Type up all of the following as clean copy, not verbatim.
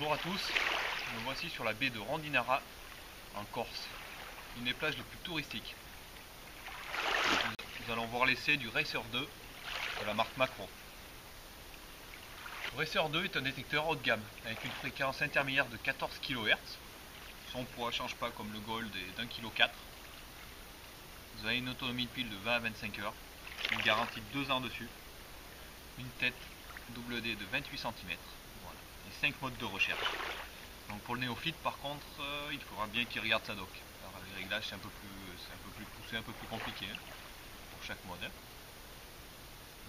Bonjour à tous, nous voici sur la baie de Rondinara en Corse, une des plages les plus touristiques. Nous allons voir l'essai du Racer 2 de la marque Macro. Le Racer 2 est un détecteur haut de gamme avec une fréquence intermédiaire de 14 kHz. Son poids ne change pas comme le Gold est d'1,4 kg. Vous avez une autonomie de pile de 20 à 25 heures, une garantie de 2 ans dessus, une tête double D de 28 cm. Voilà. Et 5 modes de recherche. Donc pour le néophyte par contre, il faudra bien qu'il regarde sa doc. Alors les réglages c'est un peu plus poussé, un peu plus compliqué pour chaque mode.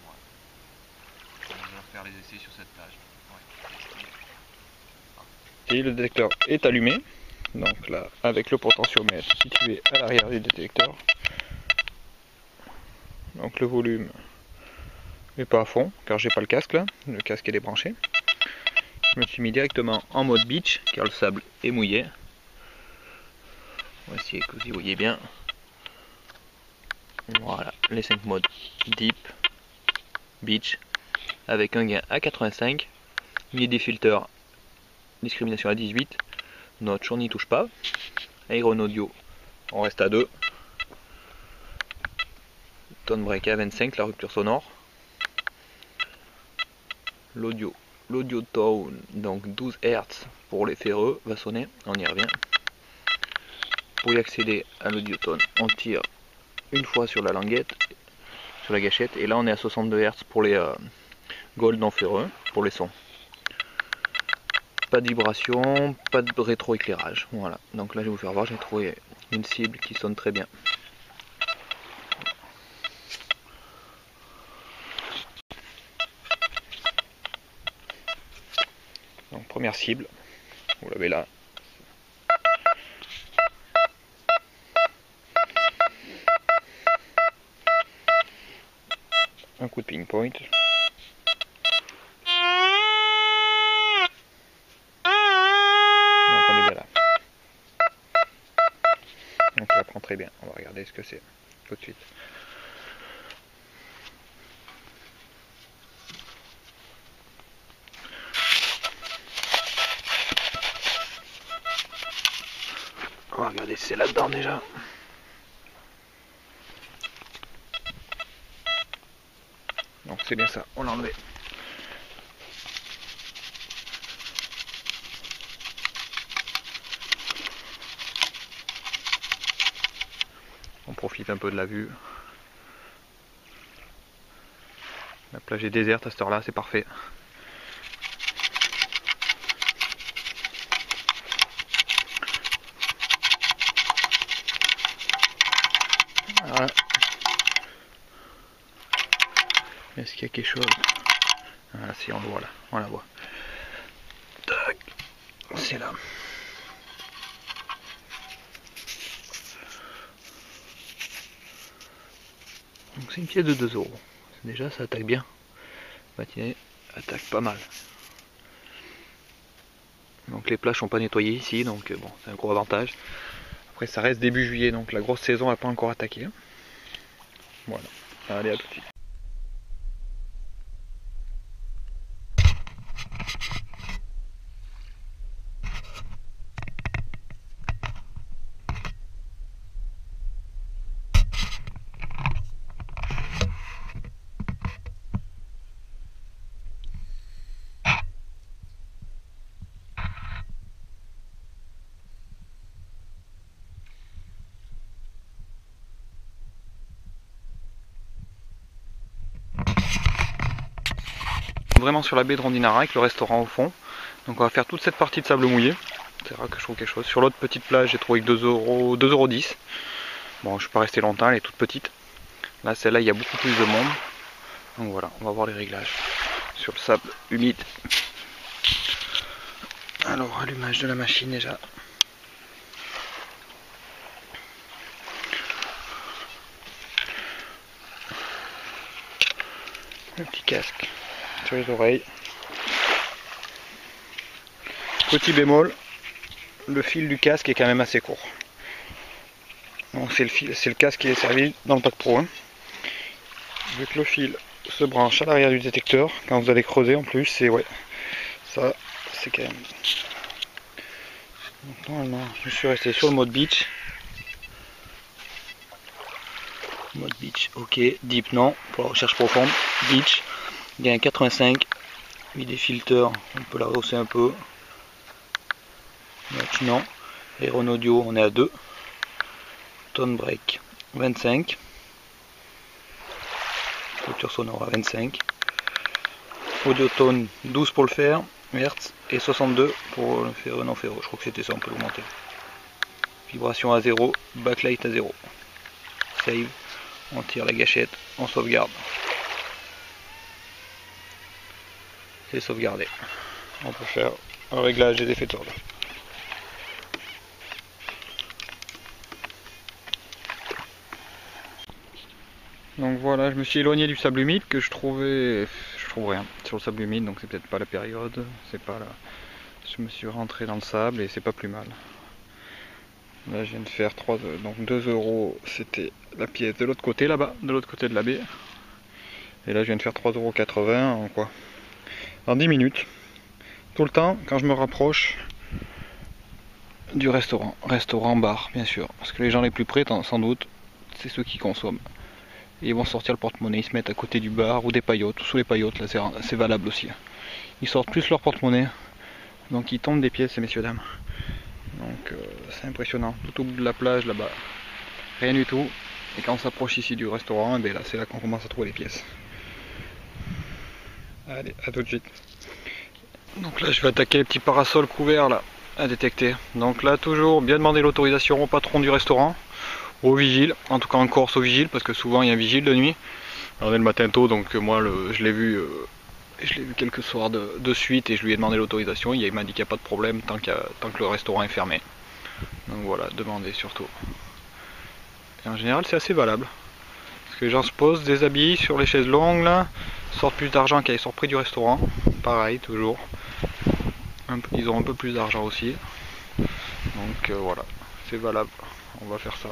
Voilà. On va faire les essais sur cette plage. Ouais. Et le détecteur est allumé. Donc là, avec le potentiomètre situé à l'arrière du détecteur. Donc le volume n'est pas à fond car j'ai pas le casque là, le casque est débranché. Je me suis mis directement en mode beach car le sable est mouillé. Voici que vous y voyez bien. Voilà les 5 modes deep, beach avec un gain à 85, MIDI filter discrimination à 18, notch on n'y touche pas, Iron audio on reste à 2, tone break à 25, la rupture sonore, l'audio tone donc 12 Hz pour les ferreux va sonner, on y revient. Pour y accéder à l'audio tone on tire une fois sur la languette, sur la gâchette, et là on est à 62 Hz pour les gold non ferreux, pour les sons. Pas de vibration, pas de rétroéclairage. Voilà, donc là je vais vous faire voir, j'ai trouvé une cible qui sonne très bien. Donc première cible, vous l'avez là. Un coup de pinpoint. Donc on est bien là. Donc ça prend très bien. On va regarder ce que c'est tout de suite. On va regarder si c'est là-dedans déjà. Donc c'est bien ça, on l'a enlevé. On profite un peu de la vue. La plage est déserte à cette heure-là, c'est parfait. Voilà. Est-ce qu'il y a quelque chose? Ah si, on le voit là, on la voit. Tac, c'est là. Donc c'est une pièce de 2 €. Déjà ça attaque bien. Matinée attaque pas mal. Donc les plages sont pas nettoyées ici, donc bon, c'est un gros avantage. Après ça reste début juillet, donc la grosse saison n'a pas encore attaqué. Voilà, allez à tout de suite. Vraiment sur la baie de Rondinara avec le restaurant au fond. Donc on va faire toute cette partie de sable mouillé. C'est rare que je trouve quelque chose. Sur l'autre petite plage j'ai trouvé que 2,10 €. Bon, je suis pas resté longtemps, elle est toute petite. Là celle-là il y a beaucoup plus de monde. Donc voilà, on va voir les réglages sur le sable humide. Alors allumage de la machine déjà. Le petit casque sur les oreilles. Petit bémol, le fil du casque est quand même assez court. Donc c'est le casque qui est servi dans le pack pro. Hein. Vu que le fil se branche à l'arrière du détecteur, quand vous allez creuser en plus, c'est ouais, ça c'est quand même Donc, normalement, je suis resté sur le mode beach. Mode beach, ok. Deep, non. Pour la recherche profonde. Beach. Gain 85. Mis des filters, on peut la rehausser un peu. Notch, non. Aeron audio, on est à 2. Tone break, 25. Structure sonore à 25. Audio tone, 12 pour le faire. Hertz. Et 62 pour le ferreux, non ferreux. Je crois que c'était ça, on peut l'augmenter. Vibration à 0. Backlight à 0. Save. On tire la gâchette, on sauvegarde. C'est sauvegardé. On peut faire un réglage des effets de sorte. Donc voilà, je me suis éloigné du sable humide que je trouve rien sur le sable humide, donc c'est peut-être pas la période, c'est pas là. Je me suis rentré dans le sable et c'est pas plus mal. Là je viens de faire 3, donc 2 €, c'était la pièce de l'autre côté là-bas, de l'autre côté de la baie. Et là je viens de faire 3,80 € en quoi? En 10 minutes. Tout le temps quand je me rapproche du restaurant bar bien sûr, parce que les gens les plus près sans doute c'est ceux qui consomment. Et ils vont sortir le porte-monnaie, ils se mettent à côté du bar ou des paillotes, ou sous les paillotes, là c'est valable aussi. Ils sortent plus leur porte-monnaie, donc ils tombent des pièces ces messieurs dames. Donc c'est impressionnant, tout au bout de la plage là-bas, rien du tout. Et quand on s'approche ici du restaurant, et bien là c'est là qu'on commence à trouver les pièces. Allez, à tout de suite. Donc là je vais attaquer les petits parasols couverts là, à détecter. Donc là toujours bien demander l'autorisation au patron du restaurant, au vigile, en tout cas en Corse au vigile, parce que souvent il y a un vigile de nuit. Alors on est le matin tôt, donc moi je l'ai vu quelques soirs de suite et je lui ai demandé l'autorisation. Il m'a dit qu'il n'y a pas de problème tant que le restaurant est fermé. Donc voilà, demandez surtout. Et en général c'est assez valable. Parce que les gens se posent, déshabillent sur les chaises longues là, sortent plus d'argent qu'ils sortent près du restaurant. Pareil, toujours. Ils ont un peu plus d'argent aussi. Donc voilà, c'est valable. On va faire ça.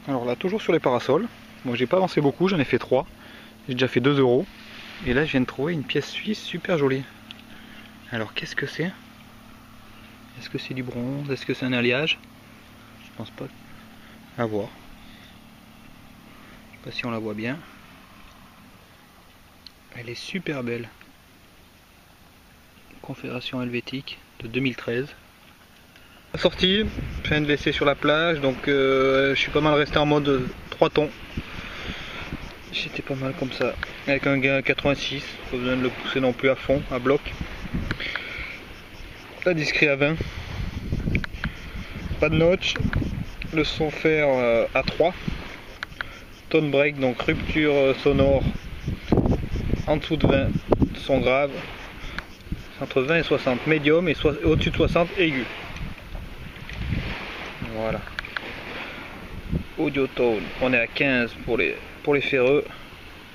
Alors là, toujours sur les parasols. Moi j'ai pas avancé beaucoup, j'en ai fait 3. J'ai déjà fait 2 €. Et là je viens de trouver une pièce suisse super jolie. Alors qu'est-ce que c'est? Est-ce que c'est du bronze? Est-ce que c'est un alliage? Je pense pas. À voir. Je sais pas si on la voit bien. Elle est super belle. Confédération helvétique de 2013. Sortie, je viens de laisser sur la plage, donc je suis pas mal resté en mode 3 tons. J'étais pas mal comme ça, avec un gain à 86, pas besoin de le pousser non plus à fond, à bloc. Là discret à 20. Pas de notch, le son fer à 3. Tone break, donc rupture sonore en dessous de 20, son grave. Entre 20 et 60 médium et au-dessus de 60 aigu. Voilà. Audio tone, on est à 15 pour les ferreux,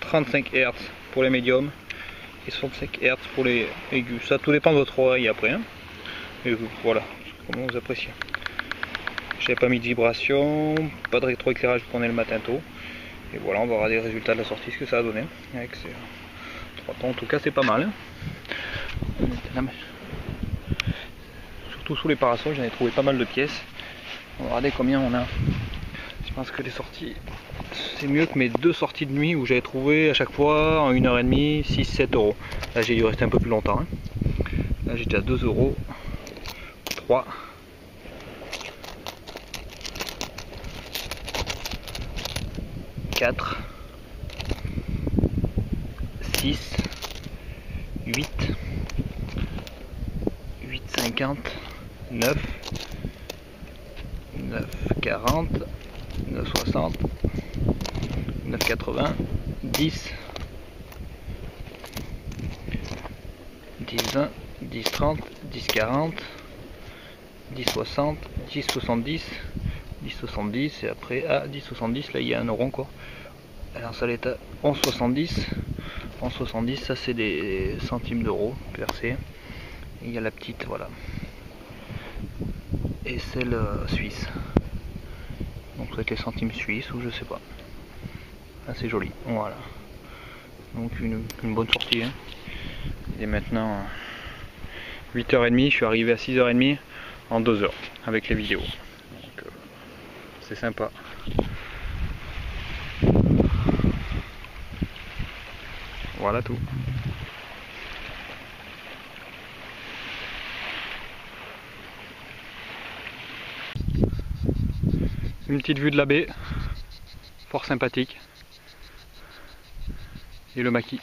35 Hz pour les médiums et 65 Hz pour les aigus. Ça tout dépend de votre oreille après. Hein. Et voilà, comment vous appréciez. J'avais pas mis de vibration, pas de rétroéclairage qu'on est le matin tôt. Et voilà, on va voir les résultats de la sortie, ce que ça a donné. Avec ces 3 tons, en tout cas c'est pas mal. Hein. Surtout sous les parasols, j'en ai trouvé pas mal de pièces. On va regarder combien on a. Je pense que les sorties, c'est mieux que mes 2 sorties de nuit où j'avais trouvé à chaque fois en 1h30, 6-7 €. Là j'ai dû rester un peu plus longtemps. Hein. Là j'étais à 2 €. 3. 4. 6. 8. 8,50. 9. 9,40. 9,60. 9,80. 10. 10,20. 10,30. 10,40. 10,60. 10,70. 10,70 et après à 10,70 là il y a 1 € encore. Alors ça l'est à 11,70. 11,70 ça c'est des centimes d'euros versés. Il y a la petite voilà. Et celle suisse. Donc ça va être les centimes suisses ou je sais pas. Ah c'est joli. Voilà. Donc une bonne sortie. Hein. Il est maintenant 8h30, je suis arrivé à 6h30 en 2 heures avec les vidéos. Donc c'est sympa. Voilà tout. Une petite vue de la baie, fort sympathique. Et le maquis.